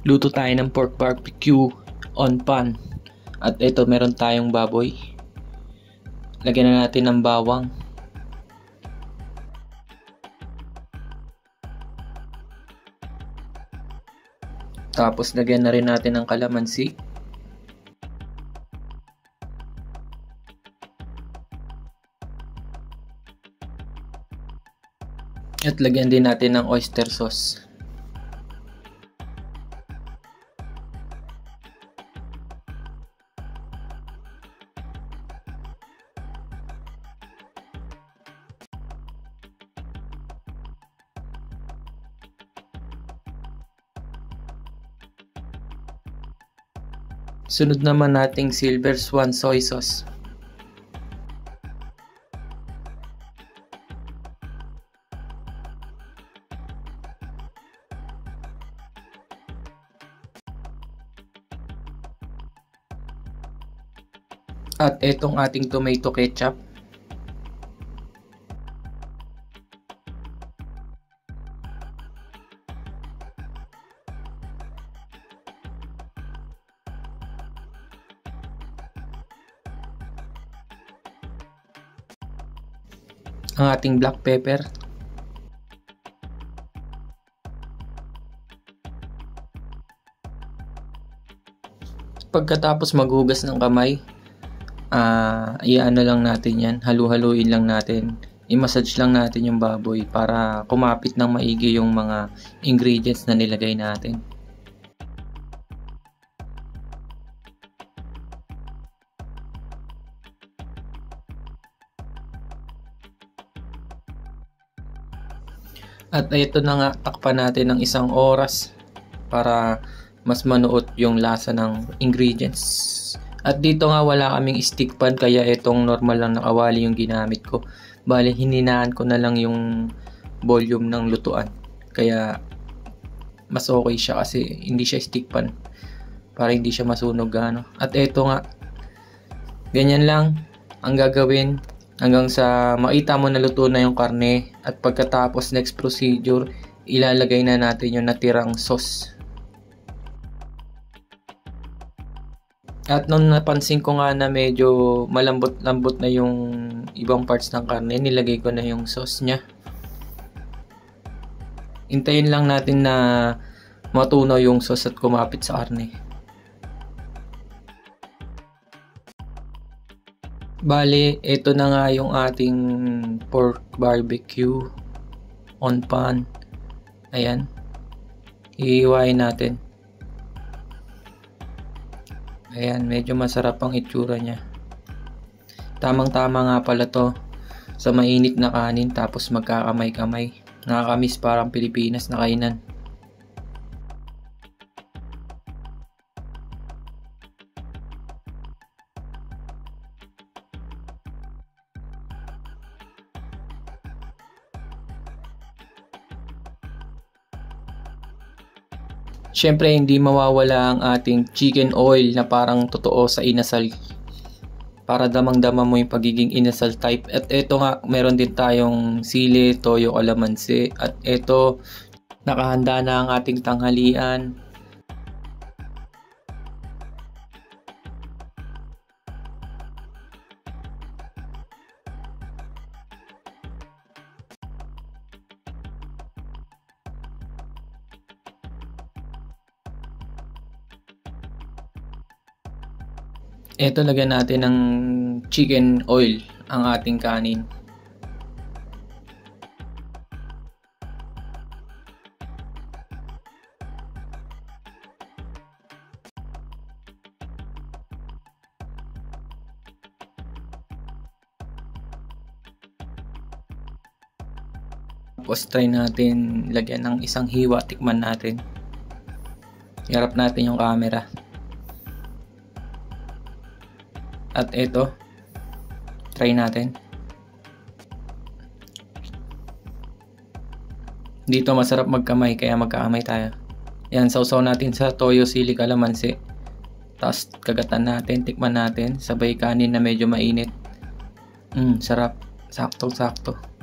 Luto tayo ng pork barbecue on pan. At ito, meron tayong baboy. Lagyan na natin ng bawang. Tapos lagyan na rin natin ng kalamansi. At lagyan din natin ng oyster sauce. Sunod naman nating Silver Swan soy sauce. At itong ating tomato ketchup. Ang ating black pepper. Pagkatapos maghugas ng kamay, iano lang natin yan, halu-haluin lang natin, i-massage lang natin yung baboy para kumapit ng maigi yung mga ingredients na nilagay natin. At ito na nga, takpan natin ng 1 oras para mas manuot yung lasa ng ingredients. At dito nga wala kaming stick pan, kaya itong normal lang na kawali yung ginamit ko. Bale, hininaan ko na lang yung volume ng lutuan. Kaya mas okay siya kasi hindi siya stick pan, para hindi siya masunog ano. At ito nga, ganyan lang ang gagawin hanggang sa makita mo na luto na yung karne. At pagkatapos, next procedure, ilalagay na natin yung natirang sauce. At nung napansin ko nga na medyo malambot-lambot na yung ibang parts ng karne, nilagay ko na yung sauce nya. Hintayin lang natin na matunaw yung sauce at kumapit sa karne. Bale, ito na nga yung ating pork barbecue on pan. Ayan. Iiwain natin. Ayan, medyo masarap ang itsura niya. Tamang-tama nga pala to sa mainit na kanin, tapos magkakamay-kamay. Nakakamiss parang Pilipinas na kainan. Siyempre, hindi mawawala ang ating chicken oil na parang totoo sa inasal, para damang-dama mo yung pagiging inasal type. At ito nga, meron din tayong sili, toyo, kalamansi. At ito, nakahanda na ang ating tanghalian. Ito, lagyan natin ng chicken oil ang ating kanin. Tapos try natin lagyan ng 1 hiwa, tikman natin. Iharap natin yung camera. At ito, try natin. Dito masarap magkamay, kaya magkakamay tayo. Yan, sausaw natin sa toyo, sili, kalamansi. Tapos kagatan natin, tikman natin, sabay kanin na medyo mainit. Sarap, sakto-sakto.